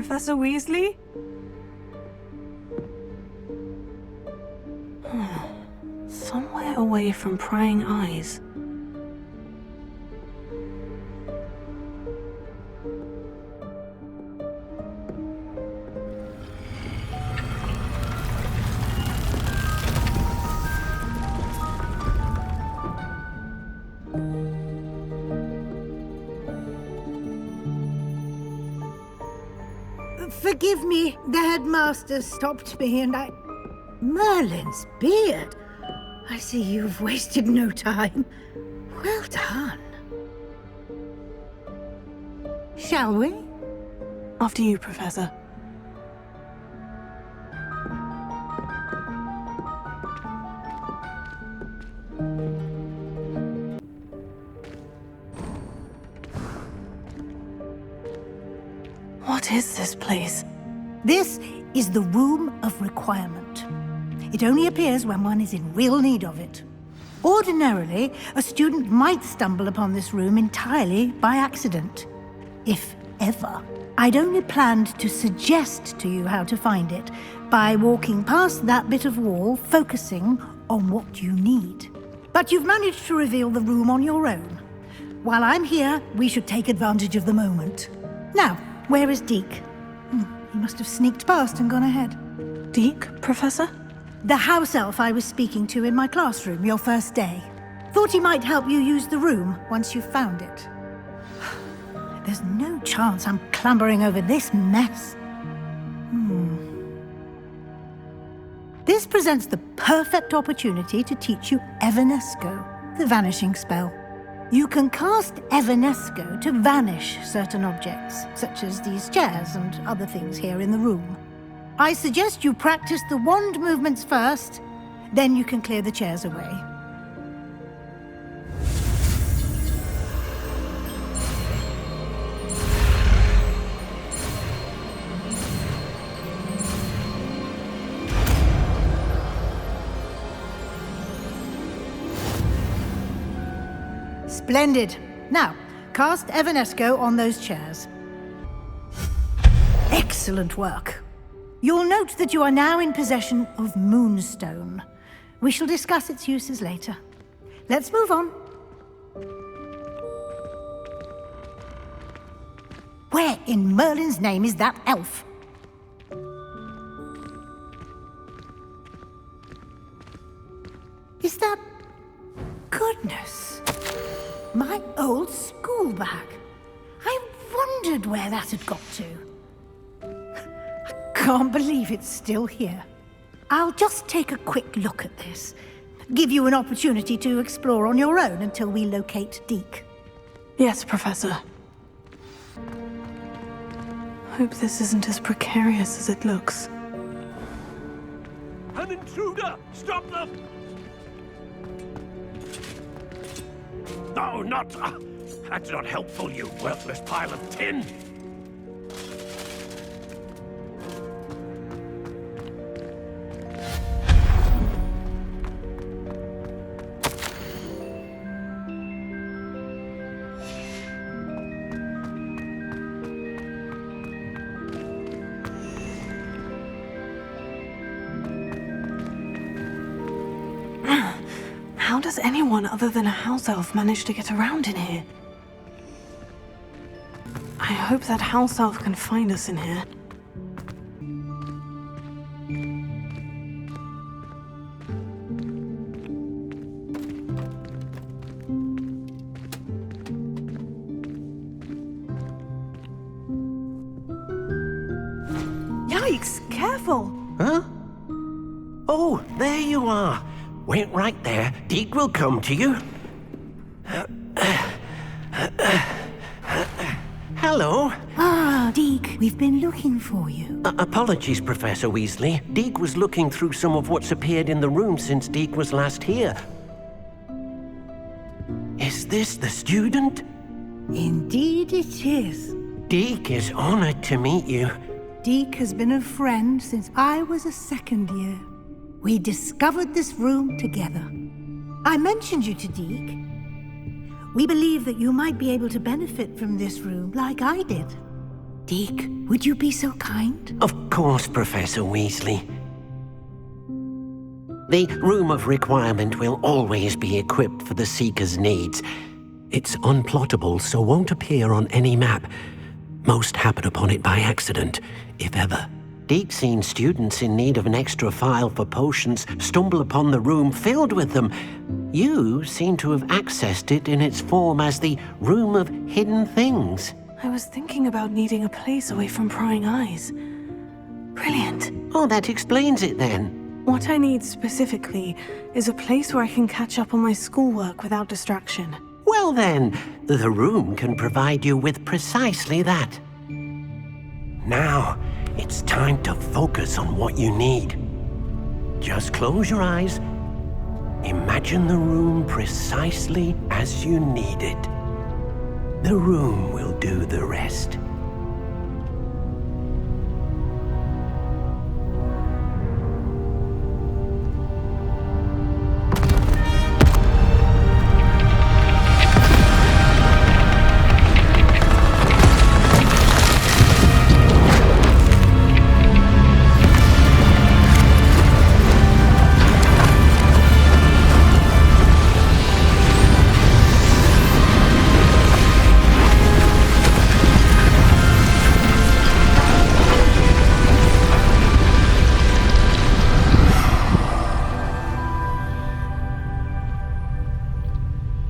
Professor Weasley? Somewhere away from prying eyes. Forgive me, the headmaster stopped me and I... Merlin's beard! I see you've wasted no time. Well done. Shall we? After you, Professor. What is this place? This is the Room of Requirement. It only appears when one is in real need of it. Ordinarily, a student might stumble upon this room entirely by accident. If ever. I'd only planned to suggest to you how to find it by walking past that bit of wall, focusing on what you need. But you've managed to reveal the room on your own. While I'm here, we should take advantage of the moment. Now, where is Deke? He must have sneaked past and gone ahead. Deke, Professor? The house elf I was speaking to in my classroom your first day. Thought he might help you use the room once you've found it. There's no chance I'm clambering over this mess. This presents the perfect opportunity to teach you Evanesco, the vanishing spell. You can cast Evanesco to vanish certain objects, such as these chairs and other things here in the room. I suggest you practice the wand movements first, then you can clear the chairs away. Splendid. Now, cast Evanesco on those chairs. Excellent work. You'll note that you are now in possession of Moonstone. We shall discuss its uses later. Let's move on. Where in Merlin's name is that elf? Is that... Goodness. My old school bag. I wondered where that had got to. I can't believe it's still here. I'll just take a quick look at this. Give you an opportunity to explore on your own until we locate Deke. Yes, Professor. Hope this isn't as precarious as it looks. An intruder! Stop them! No, not... that's not helpful, you worthless pile of tin! How does anyone other than a house elf manage to get around in here? I hope that house elf can find us in here. Yikes! Careful! Huh? Oh, there you are. Wait right there. Deke will come to you. Hello. Ah, Deke, we've been looking for you. Apologies, Professor Weasley. Deke was looking through some of what's appeared in the room since Deke was last here. Is this the student? Indeed it is. Deke is honored to meet you. Deke has been a friend since I was a second year. We discovered this room together. I mentioned you to Deke. We believe that you might be able to benefit from this room like I did. Deke, would you be so kind? Of course, Professor Weasley. The Room of Requirement will always be equipped for the Seeker's needs. It's unplottable, so won't appear on any map. Most happen upon it by accident, if ever. Deke's seen students in need of an extra file for potions stumble upon the room filled with them. You seem to have accessed it in its form as the Room of Hidden Things. I was thinking about needing a place away from prying eyes. Brilliant. Oh, that explains it then. What I need specifically is a place where I can catch up on my schoolwork without distraction. Well then, the room can provide you with precisely that. Now, it's time to focus on what you need. Just close your eyes. Imagine the room precisely as you need it. The room will do the rest.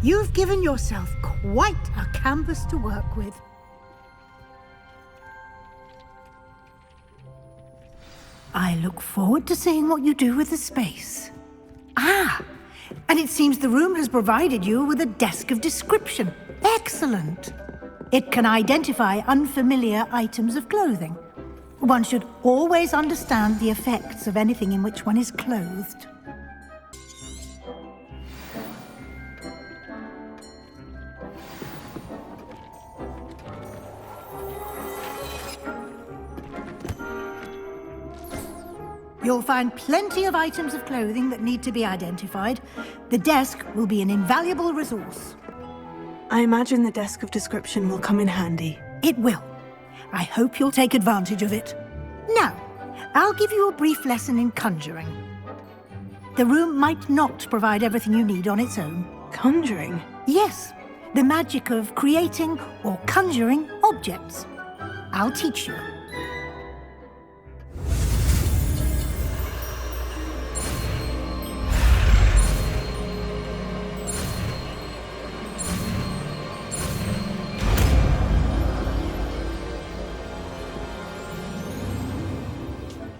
You've given yourself quite a canvas to work with. I look forward to seeing what you do with the space. Ah, and it seems the room has provided you with a desk of description. Excellent. It can identify unfamiliar items of clothing. One should always understand the effects of anything in which one is clothed. You'll find plenty of items of clothing that need to be identified. The desk will be an invaluable resource. I imagine the desk of description will come in handy. It will. I hope you'll take advantage of it. Now, I'll give you a brief lesson in conjuring. The room might not provide everything you need on its own. Conjuring? Yes, the magic of creating or conjuring objects. I'll teach you.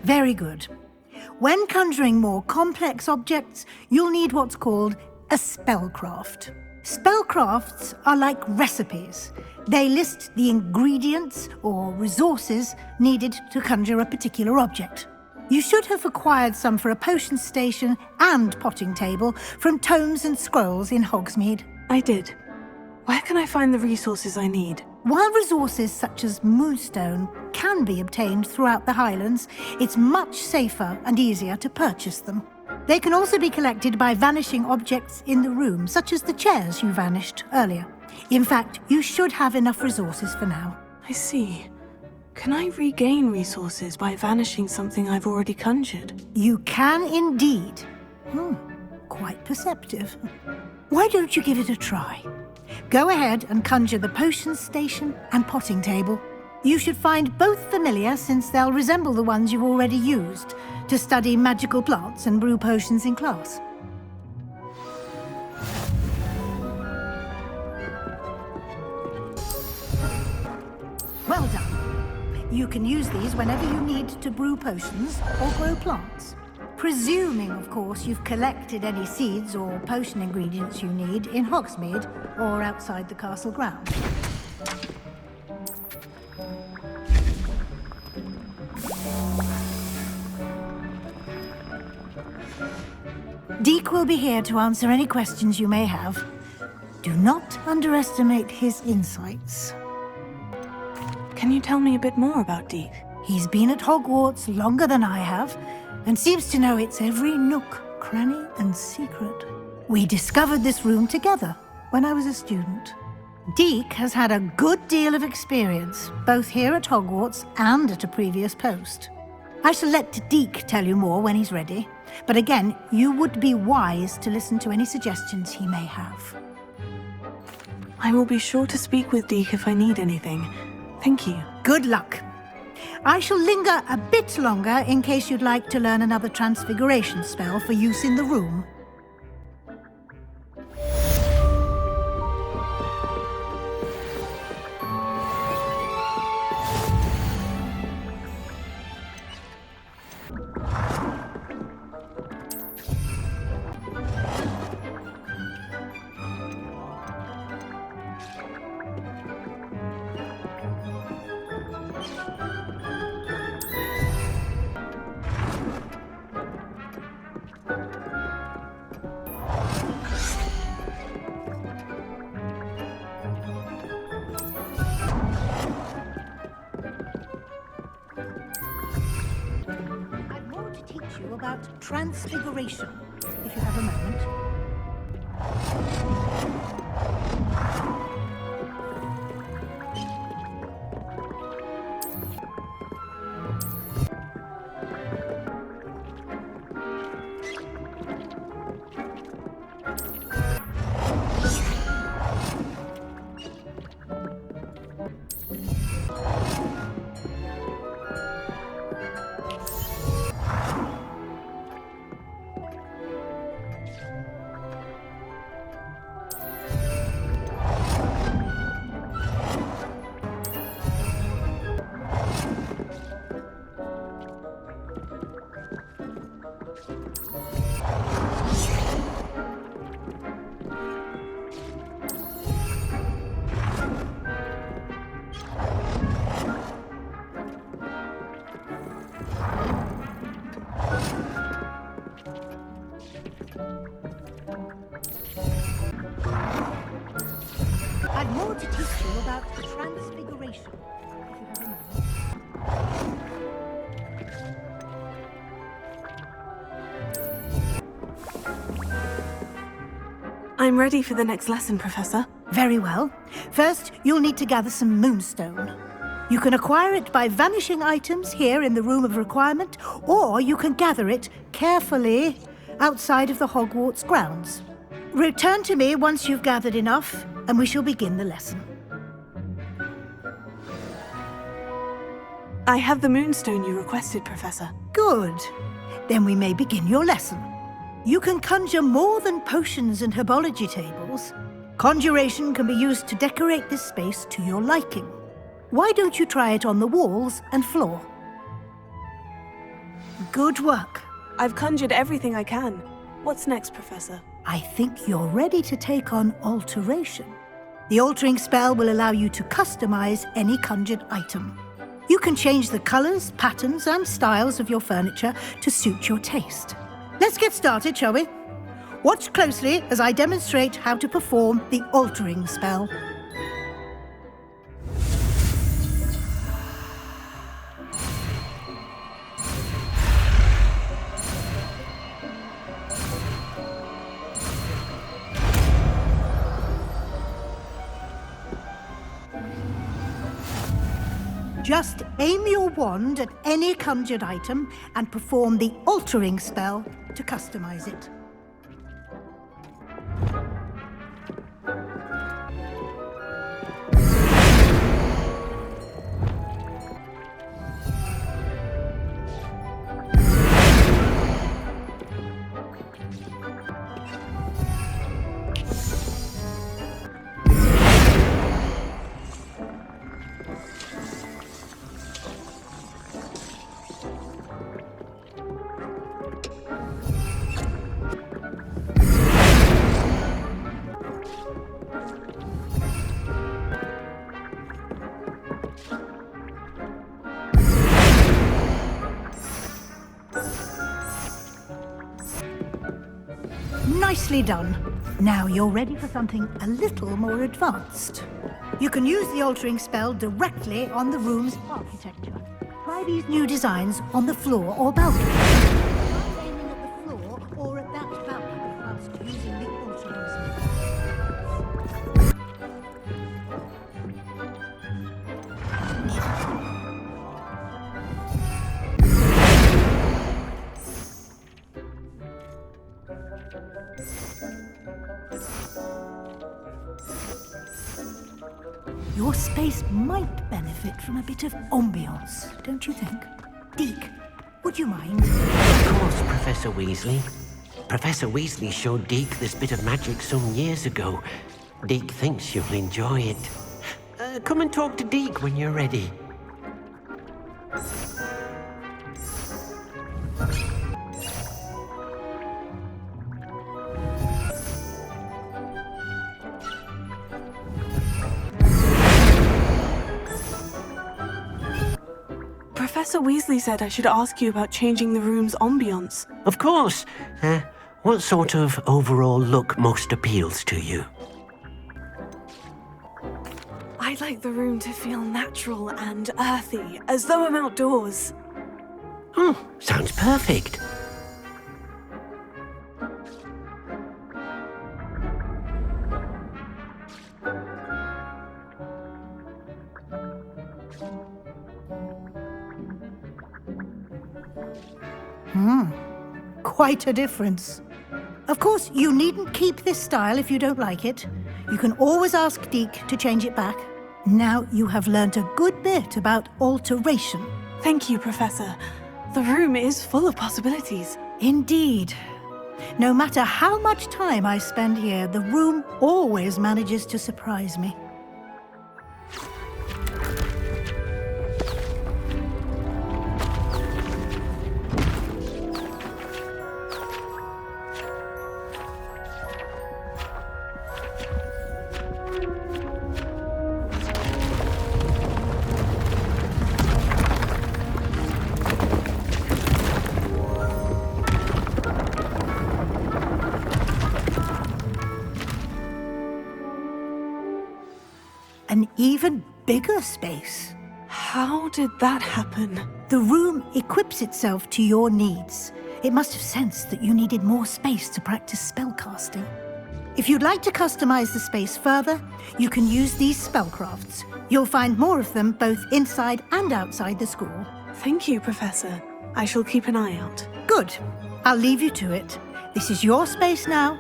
Very good. When conjuring more complex objects, you'll need what's called a spellcraft. Spellcrafts are like recipes. They list the ingredients or resources needed to conjure a particular object. You should have acquired some for a potion station and potting table from tomes and scrolls in Hogsmeade. I did. Where can I find the resources I need? While resources such as moonstone can be obtained throughout the Highlands, it's much safer and easier to purchase them. They can also be collected by vanishing objects in the room, such as the chairs you vanished earlier. In fact, you should have enough resources for now. I see. Can I regain resources by vanishing something I've already conjured? You can indeed. Quite perceptive. Why don't you give it a try? Go ahead and conjure the potion station and potting table. You should find both familiar, since they'll resemble the ones you've already used to study magical plants and brew potions in class. Well done. You can use these whenever you need to brew potions or grow plants. Presuming, of course, you've collected any seeds or potion ingredients you need in Hogsmeade or outside the castle grounds. Deke will be here to answer any questions you may have. Do not underestimate his insights. Can you tell me a bit more about Deke? He's been at Hogwarts longer than I have, and seems to know its every nook, cranny, and secret. We discovered this room together when I was a student. Deke has had a good deal of experience, both here at Hogwarts and at a previous post. I shall let Deke tell you more when he's ready, but again, you would be wise to listen to any suggestions he may have. I will be sure to speak with Deke if I need anything. Thank you. Good luck. I shall linger a bit longer in case you'd like to learn another transfiguration spell for use in the room. About transfiguration, if you have a moment. I've more to teach you about transfiguration, if you have a moment. I'm ready for the next lesson, Professor. Very well. First, you'll need to gather some moonstone. You can acquire it by vanishing items here in the Room of Requirement, or you can gather it carefully outside of the Hogwarts grounds. Return to me once you've gathered enough, and we shall begin the lesson. I have the moonstone you requested, Professor. Good. Then we may begin your lesson. You can conjure more than potions and herbology tables. Conjuration can be used to decorate this space to your liking. Why don't you try it on the walls and floor? Good work. I've conjured everything I can. What's next, Professor? I think you're ready to take on alteration. The altering spell will allow you to customize any conjured item. You can change the colors, patterns, and styles of your furniture to suit your taste. Let's get started, shall we? Watch closely as I demonstrate how to perform the altering spell. Just aim your wand at any conjured item and perform the altering spell to customize it. Nicely done. Now you're ready for something a little more advanced. You can use the altering spell directly on the room's architecture. Try these new designs on the floor or balcony. Try aiming at the floor or at that balcony whilst using the altering spell. Your space might benefit from a bit of ambiance, don't you think? Deke, would you mind? Of course, Professor Weasley. Professor Weasley showed Deke this bit of magic some years ago. Deke thinks you'll enjoy it. Come and talk to Deke when you're ready. Professor Weasley said I should ask you about changing the room's ambiance. Of course. What sort of overall look most appeals to you? I'd like the room to feel natural and earthy, as though I'm outdoors. Oh, sounds perfect. Quite a difference. Of course, you needn't keep this style if you don't like it. You can always ask Deke to change it back. Now you have learnt a good bit about alteration. Thank you, Professor. The room is full of possibilities. Indeed. No matter how much time I spend here, the room always manages to surprise me. An even bigger space. How did that happen? The room equips itself to your needs. It must have sensed that you needed more space to practice spellcasting. If you'd like to customize the space further, you can use these spellcrafts. You'll find more of them both inside and outside the school. Thank you, Professor. I shall keep an eye out. Good. I'll leave you to it. This is your space now.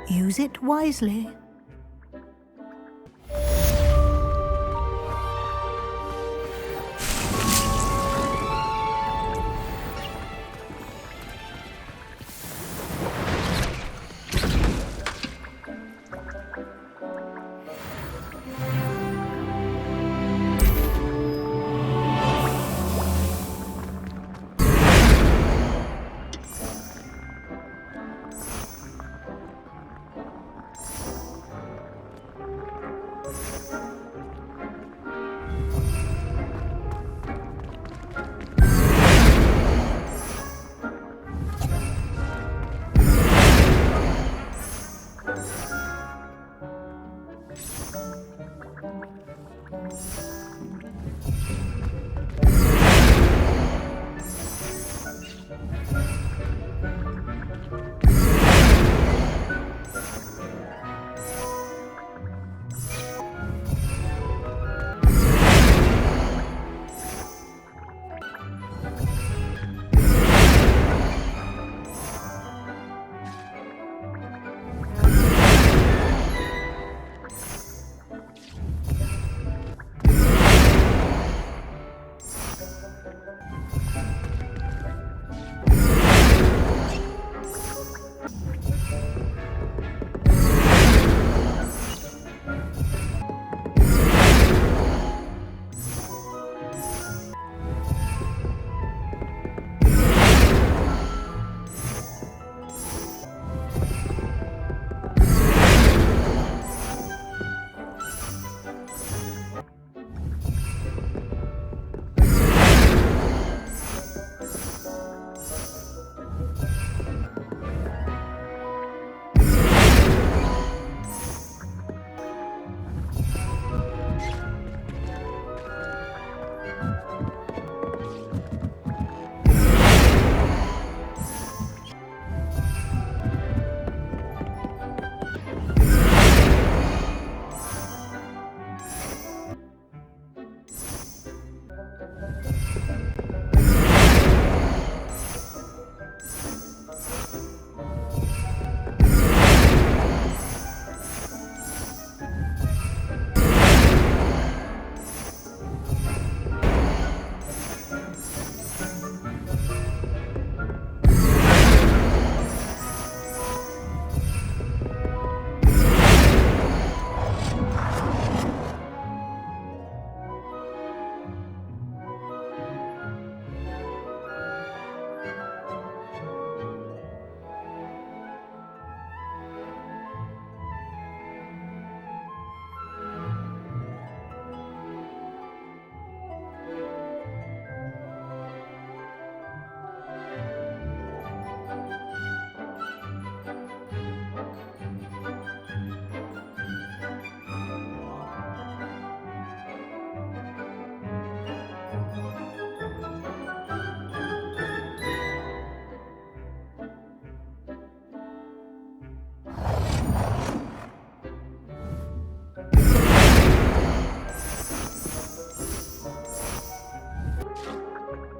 Use it wisely.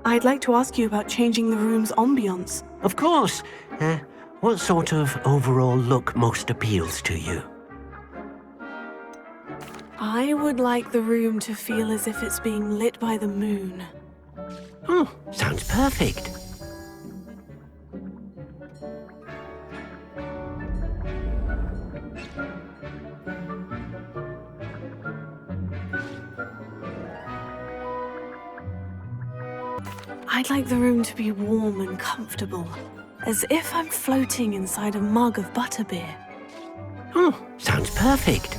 I'd like to ask you about changing the room's ambiance. Of course. What sort of overall look most appeals to you? I would like the room to feel as if it's being lit by the moon. Oh, sounds perfect. I'd like the room to be warm and comfortable, as if I'm floating inside a mug of butterbeer. Oh, sounds perfect.